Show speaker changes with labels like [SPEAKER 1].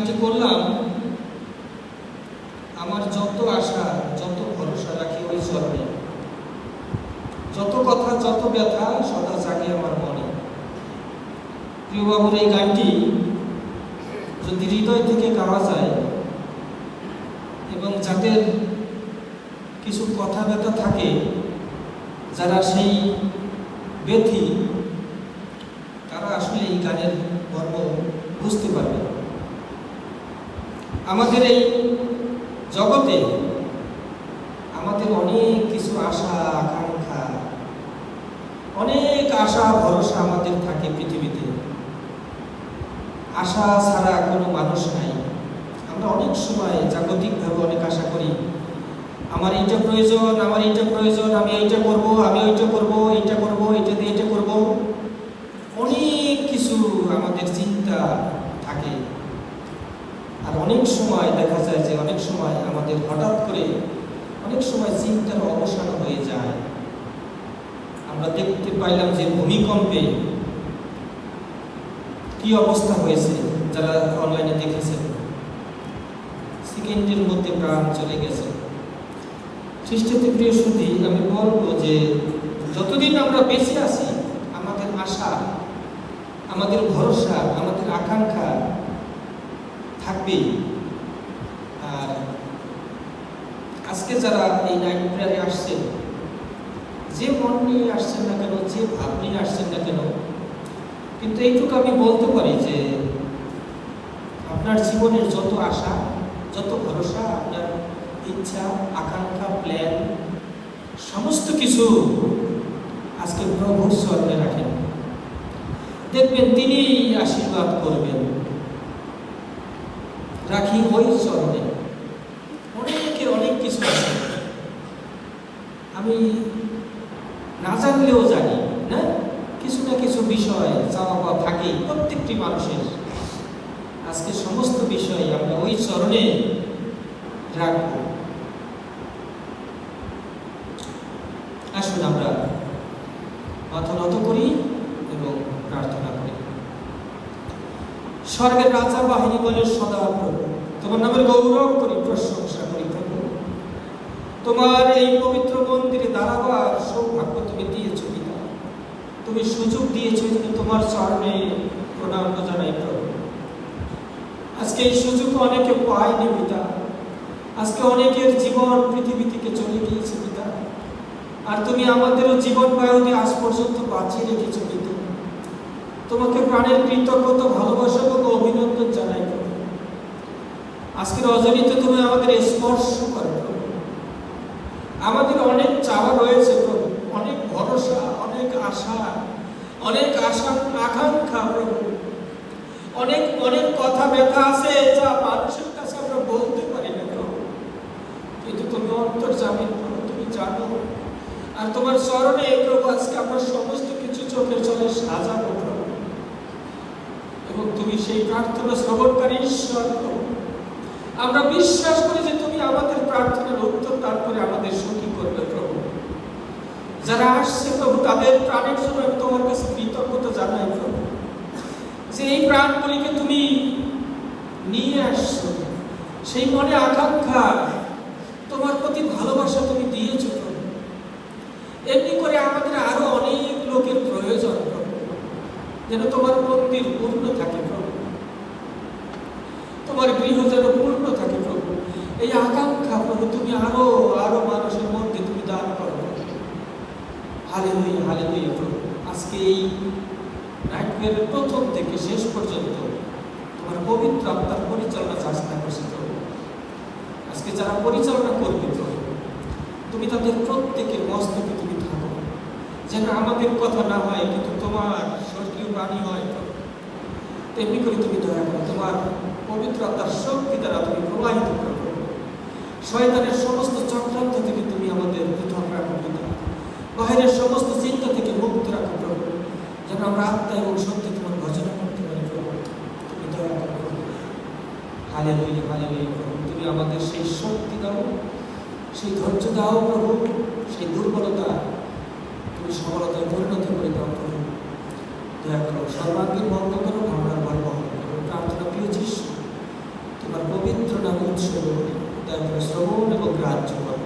[SPEAKER 1] যে করলাম, আমার যত আশা যত ভরসা রাখি ওই চরণে, যত কথা যত ব্যথা সদা জাগে আমার মনে। প্রিয় বাবুর এই গানটি যদি হৃদয় থেকে গাওয়া যায় এবং যাদের কিছু কথা ব্যথা থাকে, যারা সেই ব্যথী, তারা আসলে এই গানের মর্ম বুঝতে পারবে। আমাদের এই জগতে আমাদের অনেক কিছু আশা আকাঙ্ক্ষা, অনেক আশা ভরসা আমাদের থাকে পৃথিবীতে। আশা ছাড়া কোনো মানুষ নাই। আমরা অনেক সময় জাগতিকভাবে অনেক আশা করি, আমার এইটা প্রয়োজন, আমার এইটা প্রয়োজন, আমি এইটা করব, আমি ওইটা করব, এইটা করব, এইটা দিয়ে এইটা করব। অনেক কিছু আমাদের চিন্তা থাকে। আর অনেক সময় দেখা যায় যে অনেক সময় আমাদের হঠাৎ করে অনেক সময় চিন্তার অবসান হয়ে যায়। আমরা দেখতে পাইলাম যে ভূমিকম্পে কি অবস্থা হয়েছে, যারা অনলাইনে দেখেছেন, সেকেন্ডের মধ্যে প্রাণ চলে গেছে। খ্রিস্টতে প্রিয় শুধু আমি বলবো যে যতদিন আমরা বেঁচে আছি, আমাদের আশা, আমাদের ভরসা, আমাদের আকাঙ্ক্ষা থাকবেই। আর আজকে যারা এই নাইট প্রেয়ারে আসছেন, যে মন নিয়ে আসছেন না কেন, যে ভাব নিয়ে আসছেন না কেন, কিন্তু এইটুকু আমি বলতে পারি যে আপনার জীবনের যত আশা যত ভরসা, আপনার ইচ্ছা আকাঙ্ক্ষা প্ল্যান সমস্ত কিছু আজকে প্রভুর চরণে রাখেন। দেখবেন তিনি আশীর্বাদ করবেন। রাখি ওই চরণে। অনেকে অনেক কিছু আছে, আমি না জানলেও জানি না, কিছু না কিছু বিষয় চাওয়া পাওয়া থাকে প্রত্যেকটি মানুষের। আজকে সমস্ত বিষয় আমরা ওই চরণে রাখব। আসুন আমরা মাথা নত করি এবং প্রার্থনা করি। স্বর্গের রাজা বাহিনী বলে সদা প্রভু, তোমার নামের গৌরব করি, প্রশংসা করি প্রভু। তোমার এই পবিত্র মন্দিরে দাঁড়াবার সৌভাগ্য তুমি দিয়েছ পিতা, তুমি সুযোগ দিয়েছ, তোমার চরণে প্রণাম জানাই প্রভু। আজকে এই সুযোগ অনেকে পায়নি পিতা। আজকে অনেকের জীবন পৃথিবী থেকে চলে গিয়েছে পিতা, আর তুমি আমাদেরও জীবন বায়ুতে আজ পর্যন্ত বাঁচিয়ে রেখেছো পিতা। তোমাকে প্রাণের কৃতজ্ঞতা, ভালোবাসা এবং অভিনন্দন জানাই প্রভু। আজকের রজনীতে তুমি আমাদের স্পর্শ করো প্রভু। আমাদের অনেক চাওয়া রয়েছে প্রভু, অনেক ভরসা, অনেক আশা, অনেক আশা আকাঙ্ক্ষা প্রভু। অনেক অনেক কথা ব্যথা আছে যা মানুষের কাছে আমরা বলতে পারি না প্রভু, কিন্তু তুমি অন্তর্যামী প্রভু, তুমি জানো। আর তোমার চরণে প্রভু আজকে আমরা সমস্ত কিছু চোখের জলে সাজাবো প্রভু, এবং তুমি সেই প্রার্থনা শ্রবণকারী ঈশ্বর প্রভু। আমরা বিশ্বাস করি যে তুমি আমাদের প্রার্থনার উত্তর দান করে আমাদের সুখী করবে প্রভু। যারা আসছে প্রভু, তাদের প্রাণের জন্য তোমার কাছে কৃতজ্ঞতা জানাই প্রভু, যে এই প্রাণগুলিকে তুমি নিয়ে আসছো, সেই মনে আকাঙ্ক্ষা, তোমার প্রতি ভালোবাসা তুমি দিয়েছো প্রভু। এমনি করে আমাদের আরো অনেক লোকের প্রয়োজন প্রভু, যেন তোমার মন্দির পূর্ণ থাকে প্রভু, তোমার গৃহ যেন পূর্ণ থাকে প্রভু। এই আকাঙ্ক্ষা প্রভু তুমি আরো আরো মানুষের মধ্যে তুমি দান করো। হালেলুয়া, হালেলুয়া প্রভু। আজকে এই নাইট প্রেয়ারের প্রথম থেকে শেষ পর্যন্ত তোমার পবিত্র আত্মার পরিচালনা চেষ্টা করছে প্রভু। আজকে যারা পরিচালনা করবে প্রভু, তুমি তাদের প্রত্যেকের মস্তকে তুমি থাকো, যেন আমাদের কথা না হয় কিন্তু তোমার স্বর্গীয় বাণী হয় প্রভু। তেমনি করে তুমি দয়া করো, তোমার পবিত্র আত্মার শক্তি দ্বারা তুমি প্রবাহিত করো প্রভু। শয়তানের সমস্ত চক্রান্ত থেকে তুমি আমাদের পৃথক রাখো পিতা। বাহিরের সমস্ত চিন্তা থেকে মুক্ত রাখো প্রভু, যেন আমরা আত্মা এবং সত্যি তোমার ভজনা করতে পারি প্রভু। তুমি দয়া করো প্রভু। হালেলুয়া, হালেলুয়া প্রভু। তুমি আমাদের সেই শক্তি দাও, সেই ধৈর্য দাও প্রভু, সেই দুর্বলতা তুমি সফলতায় পরিণত করে দাও প্রভু। দয়া করো, সর্বাঙ্গীন মঙ্গল করো, ভাবনার বল বহন করো। প্রার্থনা প্রিয় যিশু পবিত্র নামে উৎসর্গ করি। দয়া করে শ্রবণ এবং গ্রাহ্য করো।